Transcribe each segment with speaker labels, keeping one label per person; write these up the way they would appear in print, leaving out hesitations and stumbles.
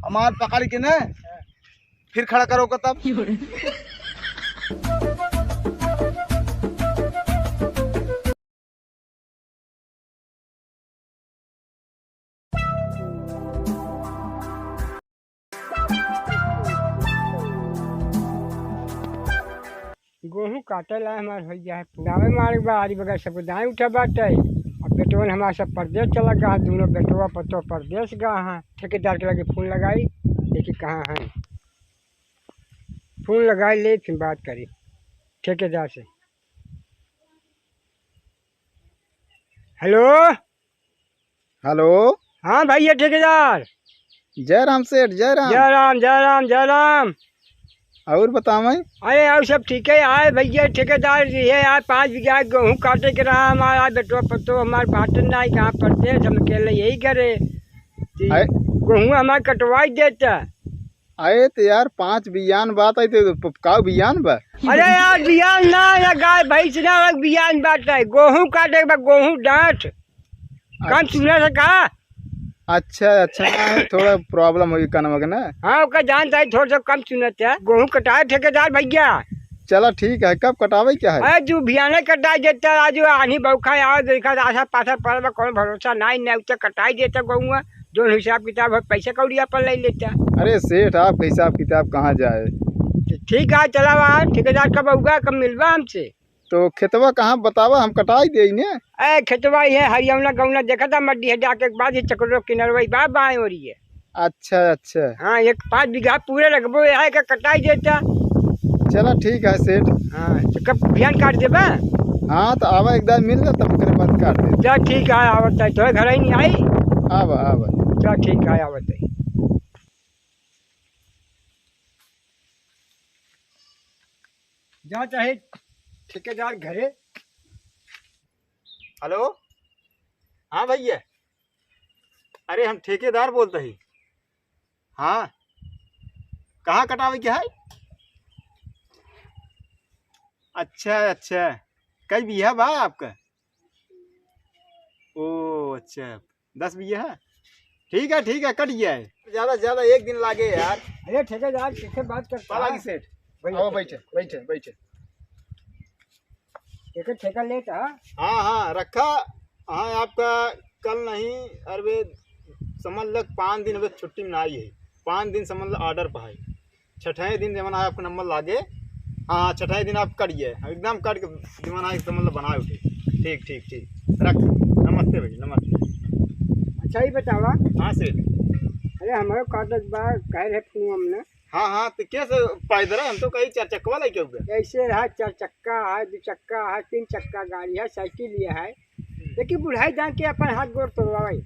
Speaker 1: हमार पकड़ के न फिर खड़ा करो का तब।
Speaker 2: गेहूँ काटे ला हमार भैया है दावे मारे बारी बगैर सबको दाएँ उठा बाटे। अब बेटवन हमारा सब परदेश चला गया, दोनों बेटवा पतो परदेश गया है। ठेकेदार के लगे फोन लगाई, देखी कहाँ है। फोन लगाई ले फिर बात करी ठेकेदार से। हेलो
Speaker 1: हेलो,
Speaker 2: हाँ भैया ठेकेदार।
Speaker 1: जय राम सेठ, जय राम।
Speaker 2: जय राम जय राम जय राम।
Speaker 1: और बताओ मैं।
Speaker 2: अरे और सब ठीक है। आए भैया ठेकेदार ये आए 5 बीघा गेहूँ काटे के रहा हमारा बेटवा पतो हमारे बाटन ना कहाँ परदेश, हम अकेले यही करे गेहूँ हमारे कटवाई देता।
Speaker 1: आए तो यार 5 बियान बात आई तो का बियान बा।
Speaker 2: अरे यार बियान ना या गाय भैंस ना बियान बात है, गेहूँ काटे के गेहूँ डांट कम सुना से कहा।
Speaker 1: अच्छा अच्छा, थोड़ा प्रॉब्लम हुई कनवा के ना।
Speaker 2: हाँ उसका जानता है, थोड़ा सा कम सुनते है। गेहूँ कटाए ठेकेदार भैया।
Speaker 1: चलो ठीक है, कब कटावे क्या है।
Speaker 2: अरे तू बियाने कटाई देता आज आनी बौखा आओ देखा आशा पासा पड़ कौन भरोसा नहीं उसे कटाई देता गेहूँ जो हिसाब किताब है पैसे कौड़िया पर ले लेता।
Speaker 1: अरे सेठ आपका हिसाब किताब कहाँ जाए।
Speaker 2: ठीक है चला वहाँ ठेकेदार कब होगा, कब मिलवा हमसे।
Speaker 1: तो खेतवा कहाँ बतावा, हम कटाई दे ने।
Speaker 2: अरे खेतवा है हरियाणा गौना देखा था मड्डी हटा के बाद ही चक्रो किनारवा बाप बाएं हो रही है।
Speaker 1: अच्छा अच्छा,
Speaker 2: हाँ एक 5 बीघा पूरे रखबो है का कटाई देता।
Speaker 1: चलो ठीक है सेठ।
Speaker 2: हाँ तो कब बिहान काट देबा।
Speaker 1: हाँ तो आवा एकदम मिल जा तब ओकरे बाद काट दे।
Speaker 2: चल ठीक है आवत है, तो घर ही नहीं आई।
Speaker 1: आवा आवा।
Speaker 2: चल ठीक है आवत है। जा चाहे ठेकेदार घरे।
Speaker 1: हेलो, हाँ भैया, अरे हम ठेकेदार बोलते ही। हाँ कहाँ कटावे क्या है। अच्छा अच्छा, कई बीघा बा आपका। ओ अच्छा 10 बीघा है। ठीक है कट गया है। ज़्यादा से ज़्यादा 1 दिन लागे यार।
Speaker 2: अरे ठेकेदार किससे बात करता
Speaker 1: पाला की सेठ। आओ बैठे बैठे बैठे।
Speaker 2: एक ठेका लेता।
Speaker 1: हाँ रखा। हाँ आपका कल नहीं, अरे समझ लग 5 दिन अभी छुट्टी में आई है। 5 दिन समझ लो ऑर्डर पर है। 6ठे दिन जमाना है आपका नंबर लागे। हाँ 6ठे दिन आप कट गए एकदम कट के जमाना है मतलब बनाए उठे। ठीक रख। नमस्ते भैया नमस्ते।
Speaker 2: अच्छा ही बतावा।
Speaker 1: हाँ सेठ।
Speaker 2: अरे हमारे कागज बार कह रहे फोन हमने।
Speaker 1: हाँ तो कैसे पैदल हम तो कहीं 4 चक्का वाला क्यों गए।
Speaker 2: ऐसे है 4 चक्का है 2 चक्का है 3 चक्का गाड़ी है साइकिल लिया है, लेकिन बुढ़ाई जान के अपन हाथ गोड़ तोड़वाई।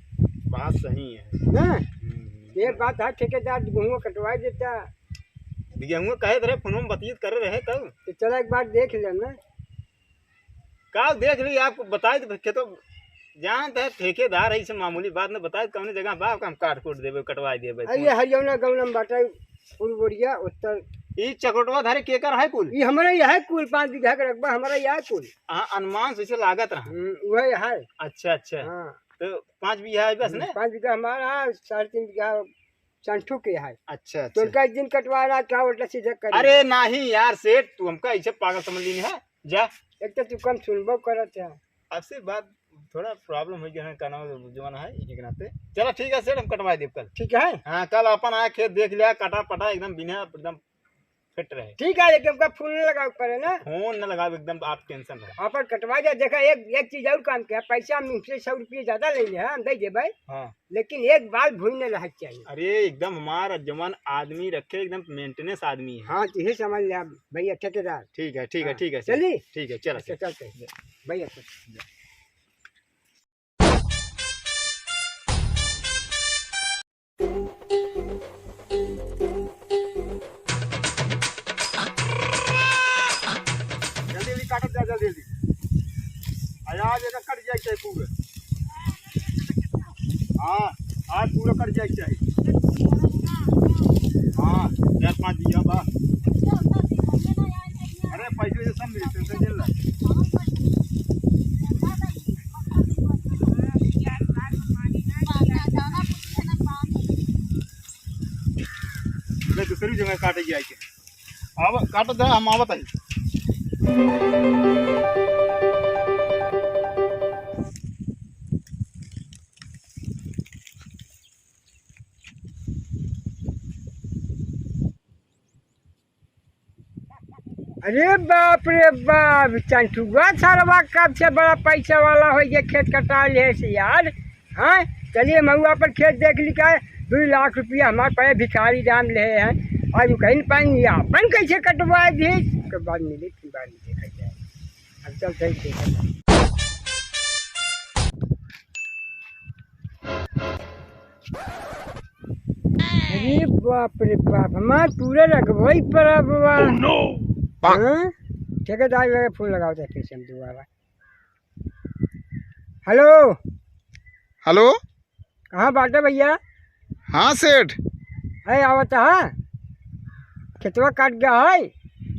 Speaker 1: बात सही है
Speaker 2: ना ये बात है। ठेकेदार गेहूँ कटवाई देता।
Speaker 1: गेहूँ कहे रहे फोन में बातचीत कर रहे तब।
Speaker 2: तो चला एक बार देख लेना।
Speaker 1: का देख ली आपको बताए तो तो जानते है ठेकेदार है, इसे मामूली बात न बताए कौन जगह बा हम काट कूट देवे कटवा देवे।
Speaker 2: अरे हरियाणा गौनम बाटा फुल बोरिया उत्तर
Speaker 1: ई चकोटवा धारे केकर है कुल।
Speaker 2: ये हमारा यह है कुल 5 बीघा का रकबा हमारा यह है कुल।
Speaker 1: हाँ अनुमान से लागत रहा।
Speaker 2: वह है।
Speaker 1: अच्छा
Speaker 2: हाँ
Speaker 1: तो 5 बीघा है बस ने।
Speaker 2: 5 बीघा हमारा 3.5 बीघा संठू के है।
Speaker 1: अच्छा
Speaker 2: तो उनका 1 दिन कटवा रहा क्या उल्टा सीधा कर।
Speaker 1: अरे नहीं यार सेठ तू हमका ऐसे पागल समझ ली है जा।
Speaker 2: एक तो तू कम सुनबो करत है।
Speaker 1: आपसे बात थोड़ा प्रॉब्लम हो गया है का जमाना है एक नाते। चलो ठीक है सेठ हम कटवा देव कल।
Speaker 2: ठीक है।
Speaker 1: हाँ कल अपन आया खेत देख लिया कटा पटा एकदम बिना एकदम फिट रहे।
Speaker 2: ठीक है लेकिन उनका फूल न लगा ऊपर है ना।
Speaker 1: फोन न लगा एकदम आप टेंशन रहे।
Speaker 2: अपन कटवा जा देखा एक चीज और काम किया पैसा हम उनसे 100 रुपये ज्यादा ले लिया हम दे देवे।
Speaker 1: हाँ
Speaker 2: लेकिन एक बाल भूल न रह चाहिए।
Speaker 1: अरे एकदम हमारा जवान आदमी रखे एकदम मेंटेनेंस आदमी है।
Speaker 2: हाँ तो ये समझ लिया भैया ठेकेदार।
Speaker 1: ठीक है ठीक है
Speaker 2: चलिए
Speaker 1: ठीक है चलो
Speaker 2: अच्छा चलते भैया।
Speaker 1: जल्दी काटो जल्दी आज कट जाए चाहिए पूरे। हाँ आज पूरा कट जाए चाहिए। हाँ 4-5 दिया बा। अरे पैसे सब मिले टेंशन चल रहा। वे दूसरी जगह काटे जाए के अब काटत है हम आवत है।
Speaker 2: अरे बाप रे बाप, चंटुआ सारवा कब से बड़ा पैसा वाला हो गया, खेत कटा ले से यार। हाँ चलिए महुआ पर खेत देख लिखा है, 2 लाख रुपया हमारे पास भिखारी दाम ले हैं, और वो कहीं पाएंगे अपन कैसे कटवा दी, उसके बाद मिले फिर बाद में देखा जाए। अब चलते ही देखा जाए। अरे बाप रे बाप, हमारे पूरे लगभग पड़ा बाबा। हाँ? ठेकेदार लगे फूल लगाओ थे, फिर से हम दोबारा। हेलो
Speaker 1: हेलो,
Speaker 2: कहाँ बाटे भैया?
Speaker 1: हाँ सेठ।
Speaker 2: है आवत है, खेतवा काट गया है।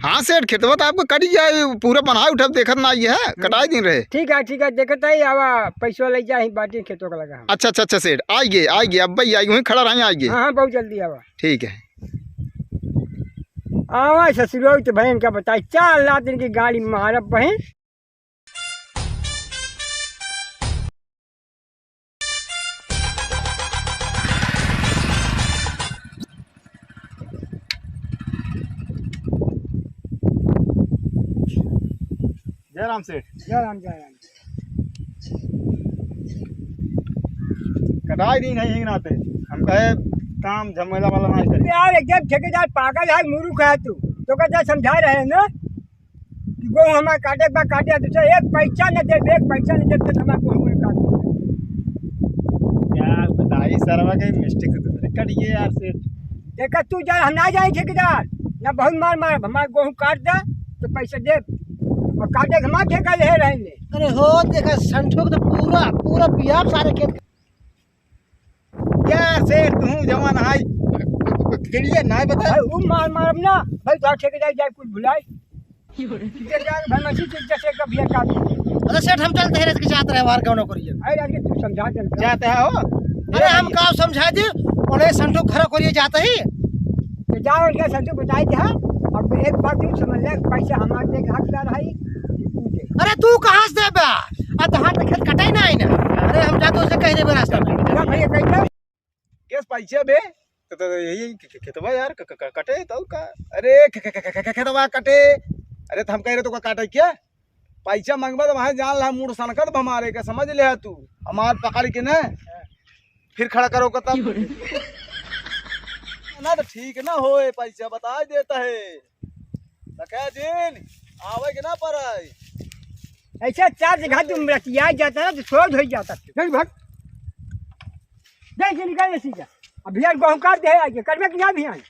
Speaker 1: हाँ सेठ, खेतवा तो आपको कट गया है, पूरा बनाए उठा देखत ना आई है, कटाई दिन रहे।
Speaker 2: ठीक है देखते ही आवा, पैसा ले जाए बाटी खेतों का लगा।
Speaker 1: अच्छा सेठ, आइए अब भाई आई, वहीं खड़ा रहे आइए।
Speaker 2: हाँ बहुत जल्दी आवा।
Speaker 1: ठीक है।
Speaker 2: आवा ससुरो तो बहन का बताई, 4 लाख दिन की गाड़ी मारा बहन।
Speaker 1: जय राम सेठ।
Speaker 2: जय राम।
Speaker 1: कटाई दिन है नाते हम कहे काम झमेला वाला नहीं करे
Speaker 2: यार, एकदम ठेकेदार पागल है, मूर्ख है तू। तो कहता समझा रहे हैं ना कि वो हमारे काटे का काटे, दूसरा एक पैसा न दे, एक पैसा न दे तो हमारे को काटे।
Speaker 1: क्या बताई सरवा के मिस्टेक से दूसरे कट गए यार सेठ।
Speaker 2: देखा तू जा, हम ना जाए ठेकेदार ना, बहुत मार हमारे गेहूँ काट दे तो पैसा दे, और काटे के हमारे ठेका ले रहेंगे।
Speaker 3: अरे हो देखा संठोक तो पूरा पियाब सारे खेत।
Speaker 1: क्या सेठ तू जवान हाई किड़िए ना बता।
Speaker 2: वो मार अब ना भाई, तो ठेकेदार जाए कुछ भुलाए ठेकेदार भाई मसी चीज जैसे कभी काट।
Speaker 3: अरे सेठ हम चलते हैं इसके चाहते हैं वार क्यों न करिए।
Speaker 2: अरे यार तू समझा दे
Speaker 1: जाते हैं हो।
Speaker 3: अरे हम का समझा दी उन्हें संठोक खरा करिए जाते ही
Speaker 2: तो जाओ उनका संतोष बताई दे। अब एक बात तू समझ ले, पैसा हमारे देख हकदार है।
Speaker 3: अरे तू कहाँ से देबा, अब हाथ में खेत कटाई ना आई ना। अरे हम जाते उसे कह देबे रास्ता में।
Speaker 2: भैया कैसे
Speaker 1: किस पैसे बे तो यही खेतवा यार कटे तो का। अरे खेतवा कटे, अरे तो हम कह रहे तो काटे क्या पैसा मांगबा तो वहां जान ला मूड सनकत हमारे का, समझ ले तू हमार पकड़ के ना फिर खड़ा करो का तब ना तो ठीक ना होए, पैसा बता देता है लगा दिन आवे के ना पर
Speaker 2: ऐसा 4 जगह तुम रतिया जाता ना तो छोड़ हो जाता। चल भग जैसे निकाल सीधा। अब भैया गेहूँ काट दे आगे, करवे कि ना भी आए।